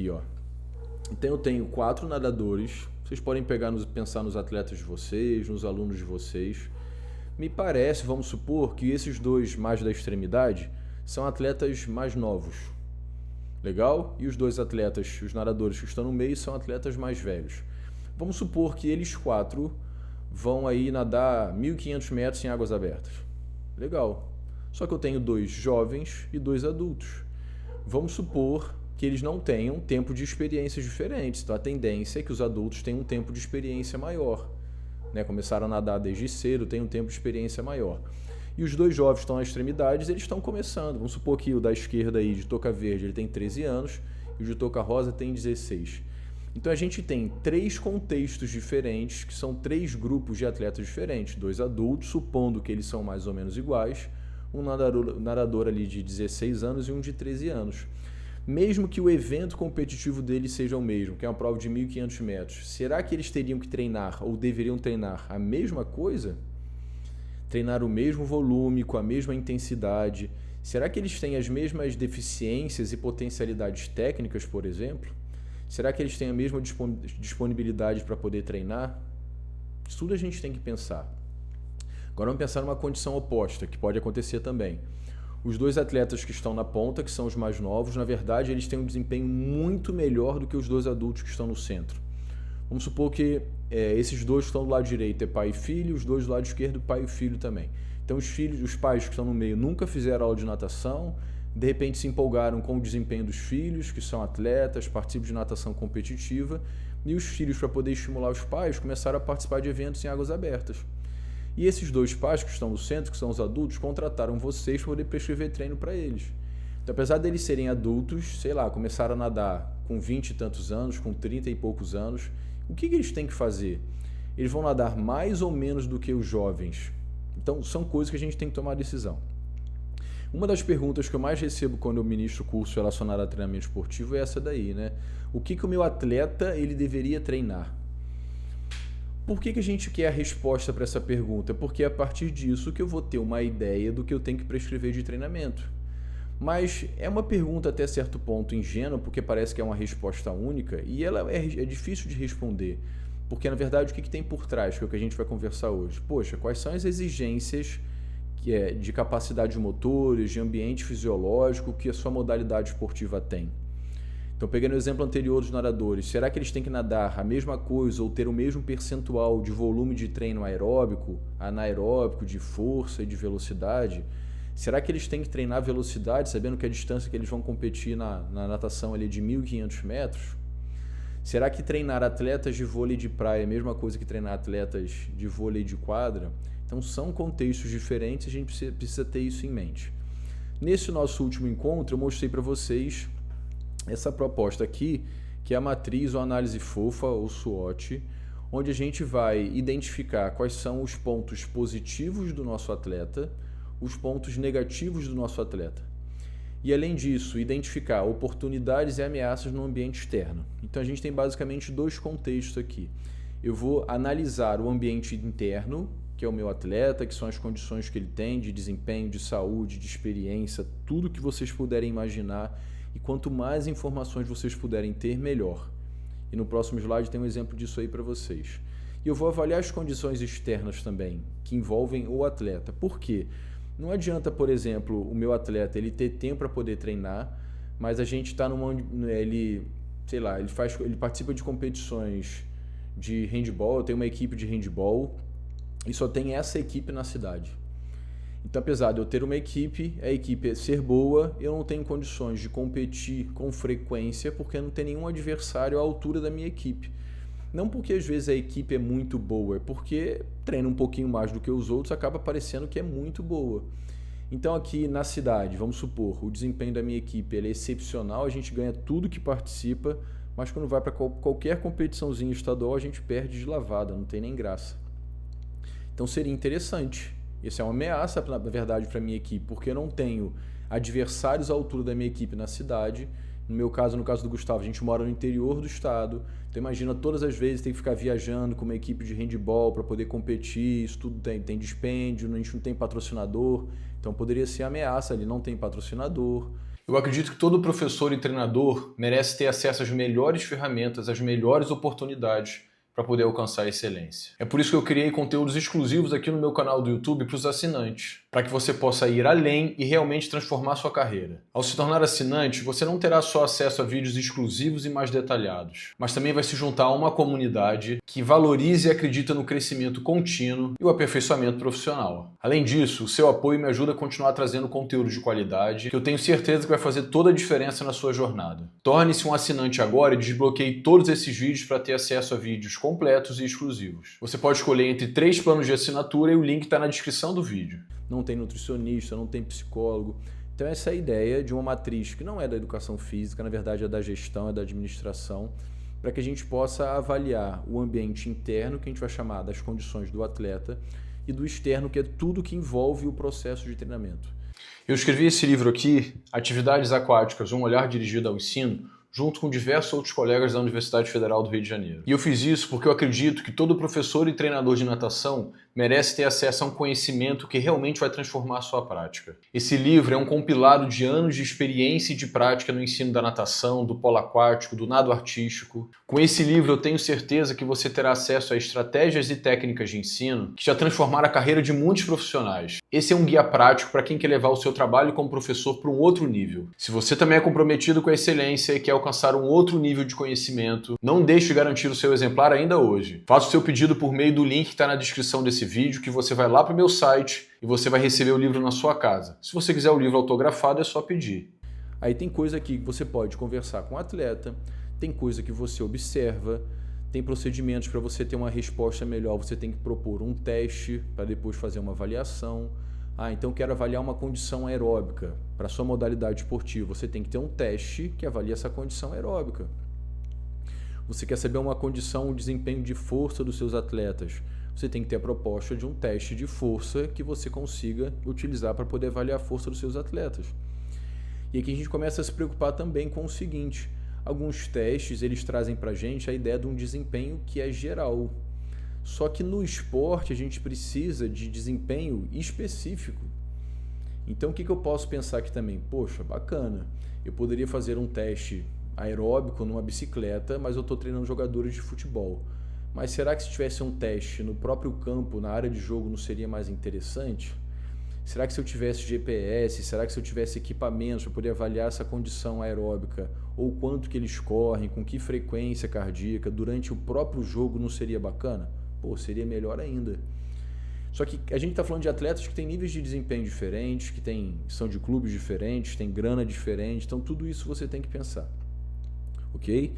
aqui, ó. Então eu tenho 4 nadadores. Vocês podem pensar nos atletas de vocês, nos alunos de vocês. Me parece, vamos supor, que esses dois mais da extremidade são atletas mais novos. Legal? E os dois atletas, os nadadores que estão no meio, são atletas mais velhos. Vamos supor que eles 4 vão aí nadar 1.500 metros em águas abertas. Legal. Só que eu tenho 2 jovens e 2 adultos. Vamos supor que eles não tenham tempo de experiências diferentes. Então a tendência é que os adultos tenham um tempo de experiência maior. Começaram a nadar desde cedo, têm um tempo de experiência maior. E os 2 jovens estão nas extremidades, eles estão começando. Vamos supor que o da esquerda aí, de touca verde, ele tem 13 anos e o de touca rosa tem 16. Então a gente tem 3 contextos diferentes, que são 3 grupos de atletas diferentes. 2 adultos, supondo que eles são mais ou menos iguais, um nadador ali de 16 anos e um de 13 anos. Mesmo que o evento competitivo deles seja o mesmo, que é uma prova de 1.500 metros, será que eles teriam que treinar ou deveriam treinar a mesma coisa? Treinar o mesmo volume, com a mesma intensidade? Será que eles têm as mesmas deficiências e potencialidades técnicas, por exemplo? Será que eles têm a mesma disponibilidade para poder treinar? Isso tudo a gente tem que pensar. Agora vamos pensar numa condição oposta, que pode acontecer também. Os 2 atletas que estão na ponta, que são os mais novos, na verdade eles têm um desempenho muito melhor do que os 2 adultos que estão no centro. Vamos supor que esses 2 que estão do lado direito é pai e filho, os 2 do lado esquerdo pai e filho também. Então os pais que estão no meio nunca fizeram aula de natação, de repente se empolgaram com o desempenho dos filhos, que são atletas, participam de natação competitiva, e os filhos, para poder estimular os pais, começaram a participar de eventos em águas abertas. E esses 2 pais que estão no centro, que são os adultos, contrataram vocês para poder prescrever treino para eles. Então, apesar deles serem adultos, sei lá, começaram a nadar com 20 e tantos anos, com 30 e poucos anos, o que eles têm que fazer? Eles vão nadar mais ou menos do que os jovens. Então, são coisas que a gente tem que tomar decisão. Uma das perguntas que eu mais recebo quando eu ministro curso relacionado a treinamento esportivo é essa daí, né? O que o meu atleta ele deveria treinar? Por que a gente quer a resposta para essa pergunta? Porque é a partir disso que eu vou ter uma ideia do que eu tenho que prescrever de treinamento. Mas é uma pergunta até certo ponto ingênua, porque parece que é uma resposta única, e ela é difícil de responder. Porque, na verdade, o que tem por trás, que é o que a gente vai conversar hoje? Poxa, quais são as exigências de capacidade motores, de ambiente fisiológico que a sua modalidade esportiva tem? Então, pegando o exemplo anterior dos nadadores, será que eles têm que nadar a mesma coisa ou ter o mesmo percentual de volume de treino aeróbico, anaeróbico, de força e de velocidade? Será que eles têm que treinar velocidade, sabendo que a distância que eles vão competir na natação ali é de 1.500 metros? Será que treinar atletas de vôlei de praia é a mesma coisa que treinar atletas de vôlei de quadra? Então são contextos diferentes e a gente precisa ter isso em mente. Nesse nosso último encontro eu mostrei para vocês essa proposta aqui, que é a matriz ou análise fofa ou SWOT, onde a gente vai identificar quais são os pontos positivos do nosso atleta, os pontos negativos do nosso atleta. E além disso, identificar oportunidades e ameaças no ambiente externo. Então a gente tem basicamente 2 contextos aqui. Eu vou analisar o ambiente interno, que é o meu atleta, que são as condições que ele tem de desempenho, de saúde, de experiência, tudo que vocês puderem imaginar. E quanto mais informações vocês puderem ter, melhor. E no próximo slide tem um exemplo disso aí para vocês. E eu vou avaliar as condições externas também, que envolvem o atleta. Por quê? Não adianta, por exemplo, o meu atleta ele ter tempo para poder treinar, mas a gente está ele participa de competições de handball, eu tenho uma equipe de handball e só tem essa equipe na cidade. Então, apesar de eu ter uma equipe, a equipe ser boa, eu não tenho condições de competir com frequência porque não tem nenhum adversário à altura da minha equipe. Não porque às vezes a equipe é muito boa, é porque treina um pouquinho mais do que os outros, acaba parecendo que é muito boa. Então aqui na cidade, vamos supor, o desempenho da minha equipe ele é excepcional, a gente ganha tudo que participa, mas quando vai para qualquer competiçãozinha estadual a gente perde de lavada, não tem nem graça. Então seria interessante. Isso é uma ameaça, na verdade, para a minha equipe, porque eu não tenho adversários à altura da minha equipe na cidade. No caso do Gustavo, a gente mora no interior do estado. Então imagina todas as vezes ter que ficar viajando com uma equipe de handball para poder competir, isso tudo tem dispêndio, a gente não tem patrocinador. Então poderia ser ameaça, ele não tem patrocinador. Eu acredito que todo professor e treinador merece ter acesso às melhores ferramentas, às melhores oportunidades para poder alcançar a excelência. É por isso que eu criei conteúdos exclusivos aqui no meu canal do YouTube para os assinantes, para que você possa ir além e realmente transformar sua carreira. Ao se tornar assinante, você não terá só acesso a vídeos exclusivos e mais detalhados, mas também vai se juntar a uma comunidade que valoriza e acredita no crescimento contínuo e o aperfeiçoamento profissional. Além disso, o seu apoio me ajuda a continuar trazendo conteúdo de qualidade, que eu tenho certeza que vai fazer toda a diferença na sua jornada. Torne-se um assinante agora e desbloqueie todos esses vídeos para ter acesso a vídeos completos e exclusivos. Você pode escolher entre 3 planos de assinatura e o link está na descrição do vídeo. Não tem nutricionista, não tem psicólogo. Então essa é a ideia de uma matriz que não é da educação física, na verdade é da gestão, é da administração, para que a gente possa avaliar o ambiente interno, que a gente vai chamar das condições do atleta, e do externo, que é tudo que envolve o processo de treinamento. Eu escrevi esse livro aqui, Atividades Aquáticas, um olhar dirigido ao ensino, junto com diversos outros colegas da Universidade Federal do Rio de Janeiro. E eu fiz isso porque eu acredito que todo professor e treinador de natação merece ter acesso a um conhecimento que realmente vai transformar a sua prática. Esse livro é um compilado de anos de experiência e de prática no ensino da natação, do polo aquático, do nado artístico. Com esse livro eu tenho certeza que você terá acesso a estratégias e técnicas de ensino que já transformaram a carreira de muitos profissionais. Esse é um guia prático para quem quer levar o seu trabalho como professor para um outro nível. Se você também é comprometido com a excelência e quer alcançar um outro nível de conhecimento, não deixe de garantir o seu exemplar ainda hoje. Faça o seu pedido por meio do link que está na descrição desse vídeo, que você vai lá para o meu site e você vai receber o livro na sua casa. Se você quiser o livro autografado, é só pedir. Aí tem coisa aqui que você pode conversar com o atleta, tem coisa que você observa, tem procedimentos para você ter uma resposta melhor, você tem que propor um teste para depois fazer uma avaliação. Então quero avaliar uma condição aeróbica para sua modalidade esportiva. Você tem que ter um teste que avalie essa condição aeróbica. Você quer saber uma condição, um desempenho de força dos seus atletas. Você tem que ter a proposta de um teste de força que você consiga utilizar para poder avaliar a força dos seus atletas. E aqui a gente começa a se preocupar também com o seguinte: alguns testes eles trazem para a gente a ideia de um desempenho que é geral. Só que no esporte a gente precisa de desempenho específico. Então o que eu posso pensar aqui também? Poxa, bacana, eu poderia fazer um teste aeróbico numa bicicleta, mas eu estou treinando jogadores de futebol. Mas será que se tivesse um teste no próprio campo, na área de jogo, não seria mais interessante? Será que se eu tivesse GPS, será que se eu tivesse equipamentos para poder avaliar essa condição aeróbica, ou quanto que eles correm, com que frequência cardíaca, durante o próprio jogo, não seria bacana? Pô, seria melhor ainda. Só que a gente está falando de atletas que têm níveis de desempenho diferentes, que são de clubes diferentes, têm grana diferente, então tudo isso você tem que pensar, ok?